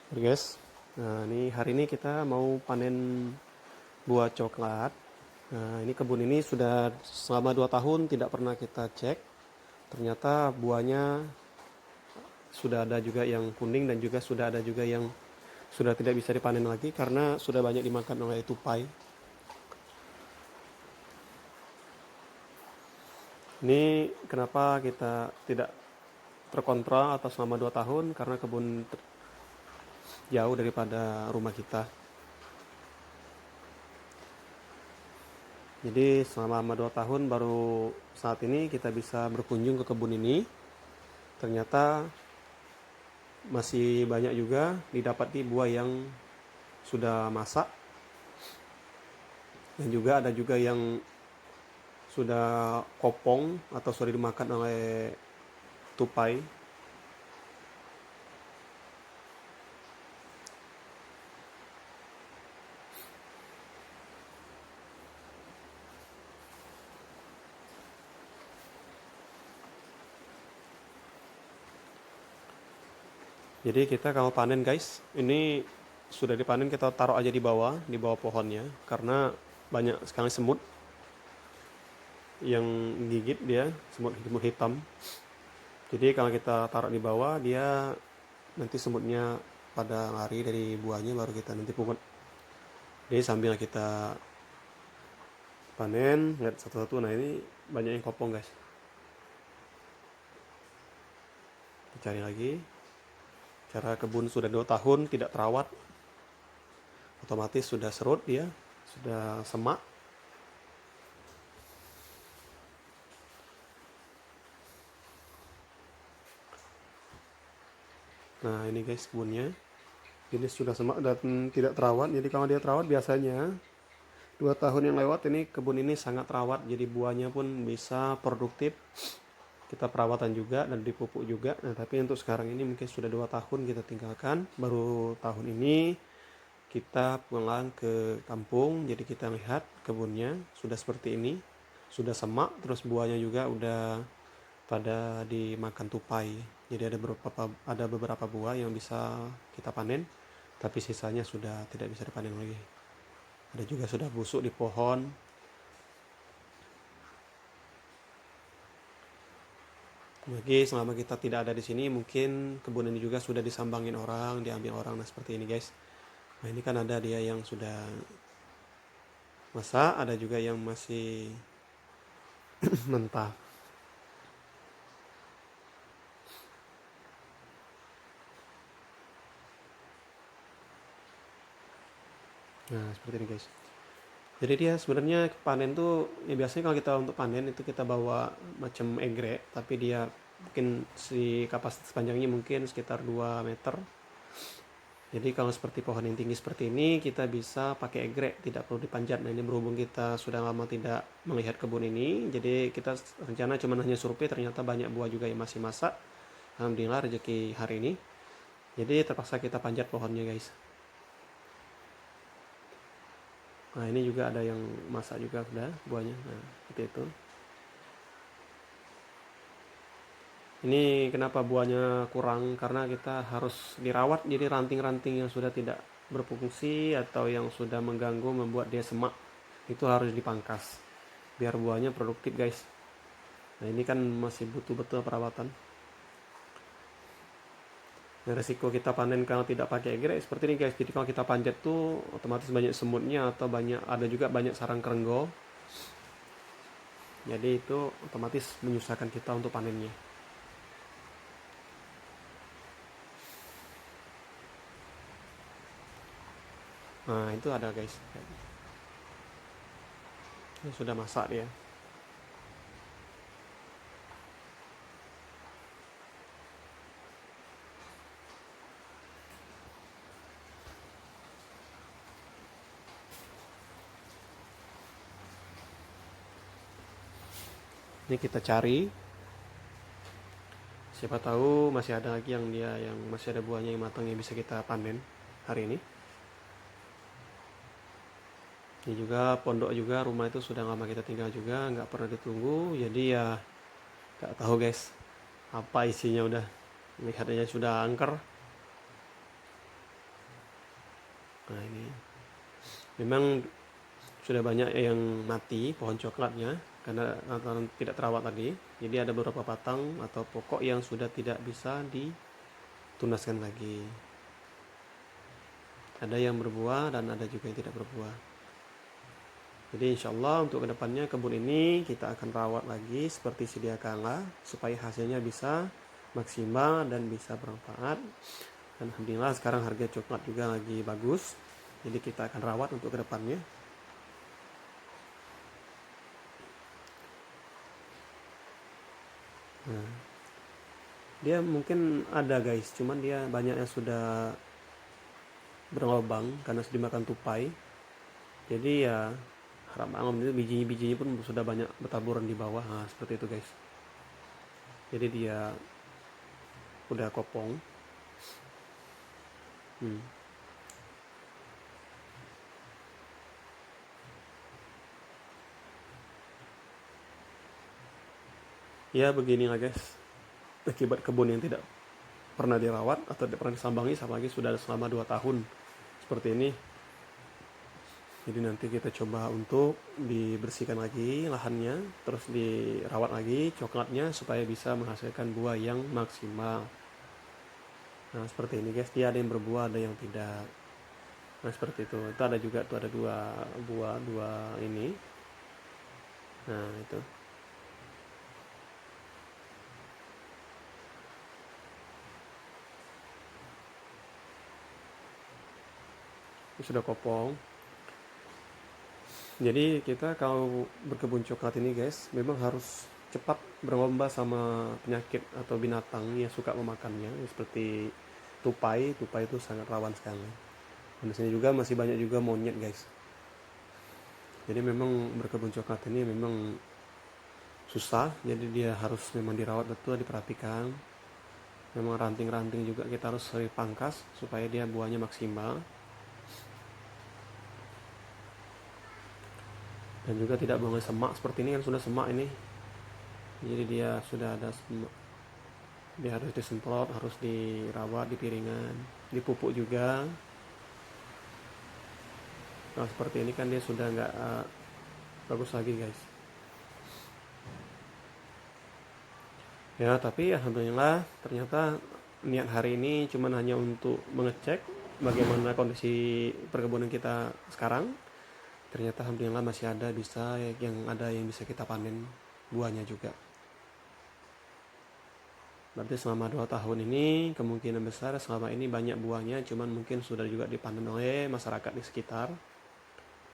Oke guys, nah ini hari ini kita mau panen buah coklat. Nah ini kebun ini sudah selama 2 tahun tidak pernah kita cek. Ternyata buahnya sudah ada juga yang kuning dan juga sudah ada juga yang sudah tidak bisa dipanen lagi karena sudah banyak dimakan oleh tupai. Ini kenapa kita tidak terkontrol atau selama 2 tahun karena kebun jauh daripada rumah kita. Jadi selama 2 tahun baru saat ini kita bisa berkunjung ke kebun ini. Ternyata masih banyak juga didapati buah yang sudah masak dan juga ada juga yang sudah kopong atau sudah dimakan oleh tupai. Jadi kita kalau panen guys, ini sudah dipanen kita taruh aja di bawah pohonnya karena banyak sekali semut yang gigit dia, semut hitam. Jadi kalau kita taruh di bawah dia nanti semutnya pada lari dari buahnya baru kita nanti pungut. Jadi sambil kita panen lihat satu-satu, nah ini banyak yang kopong guys. Kita cari lagi. Cara kebun sudah 2 tahun tidak terawat, otomatis sudah serut dia, sudah semak. Nah ini guys kebunnya, ini sudah semak dan tidak terawat. Jadi kalau dia terawat biasanya 2 tahun yang lewat ini kebun ini sangat terawat, jadi buahnya pun bisa produktif. Kita perawatan juga dan dipupuk juga. Nah tapi untuk sekarang ini mungkin sudah 2 tahun kita tinggalkan, baru tahun ini kita pulang ke kampung. Jadi kita lihat kebunnya sudah seperti ini, sudah semak, terus buahnya juga udah pada dimakan tupai. Jadi ada beberapa buah yang bisa kita panen, tapi sisanya sudah tidak bisa dipanen lagi. Ada juga sudah busuk di pohon. Lagi selama kita tidak ada di sini, mungkin kebun ini juga sudah disambangin orang, diambil orang. Nah seperti ini guys. Nah ini kan ada dia yang sudah masak, ada juga yang masih mentah. Nah seperti ini guys. Jadi dia sebenarnya panen tuh ya biasanya kalau kita untuk panen itu kita bawa macam egrek, tapi dia mungkin si kapasitas panjangnya mungkin sekitar 2 meter. Jadi kalau seperti pohon yang tinggi seperti ini kita bisa pakai egrek, tidak perlu dipanjat. Nah ini berhubung kita sudah lama tidak melihat kebun ini, jadi kita rencana cuma hanya survei, ternyata banyak buah juga yang masih masak. Alhamdulillah rezeki hari ini. Jadi terpaksa kita panjat pohonnya guys. Nah ini juga ada yang masak juga sudah buahnya. Nah seperti itu. Ini kenapa buahnya kurang, karena kita harus dirawat. Jadi ranting-ranting yang sudah tidak berfungsi atau yang sudah mengganggu membuat dia semak itu harus dipangkas biar buahnya produktif guys. Nah ini kan masih butuh betul perawatan. Nah, resiko kita panen kalau tidak pakai egrek seperti ini guys. Jadi kalau kita panjat tuh otomatis banyak semutnya atau ada juga banyak sarang kerenggol. Jadi itu otomatis menyusahkan kita untuk panennya. Nah itu ada guys. Ini sudah masak dia. Ini kita cari. Siapa tahu masih ada lagi yang masih ada buahnya yang matang yang bisa kita panen hari ini. Ini juga pondok juga, rumah itu sudah lama kita tinggal juga, nggak pernah ditunggu. Jadi ya nggak tahu guys apa isinya, udah lihat aja sudah angker. Nah ini memang sudah banyak yang mati pohon coklatnya karena tidak terawat tadi. Jadi ada beberapa batang atau pokok yang sudah tidak bisa ditunaskan lagi. Ada yang berbuah dan ada juga yang tidak berbuah. Jadi insya Allah untuk kedepannya kebun ini kita akan rawat lagi seperti sedia kala supaya hasilnya bisa maksimal dan bisa bermanfaat. Dan alhamdulillah sekarang harga coklat juga lagi bagus. Jadi kita akan rawat untuk kedepannya. Nah, dia mungkin ada guys, cuman dia banyak yang sudah berlubang karena sudah dimakan tupai. Jadi ya harap bangun itu biji-bijinya pun sudah banyak bertaburan di bawah. Nah, seperti itu guys. Jadi dia udah kopong. Ya beginilah guys, akibat kebun yang tidak pernah dirawat atau tidak pernah disambangi, apalagi sudah selama 2 tahun seperti ini. Jadi nanti kita coba untuk dibersihkan lagi lahannya, terus dirawat lagi coklatnya supaya bisa menghasilkan buah yang maksimal. Nah seperti ini guys, dia ada yang berbuah ada yang tidak. Nah seperti itu ada juga tuh ada dua buah dua ini. Nah itu sudah kopong. Jadi kita kalau berkebun coklat ini guys, memang harus cepat berlomba sama penyakit atau binatang yang suka memakannya, seperti tupai. Tupai itu sangat rawan sekali. Dan di sini juga masih banyak juga monyet guys. Jadi memang berkebun coklat ini memang susah, jadi dia harus memang dirawat betul, diperhatikan. Memang ranting-ranting juga kita harus sering pangkas supaya dia buahnya maksimal. Dan juga tidak boleh semak seperti ini kan sudah semak ini. Jadi dia sudah ada semak. Dia harus disemprot, harus dirawat di piringan, dipupuk juga. Nah seperti ini kan dia sudah nggak bagus lagi guys. Ya tapi alhamdulillah ternyata niat hari ini cuma hanya untuk mengecek bagaimana kondisi perkebunan kita sekarang. Ternyata alhamdulillah masih ada yang bisa kita panen buahnya juga. Berarti selama 2 tahun ini kemungkinan besar selama ini banyak buahnya, cuman mungkin sudah juga dipanen oleh masyarakat di sekitar.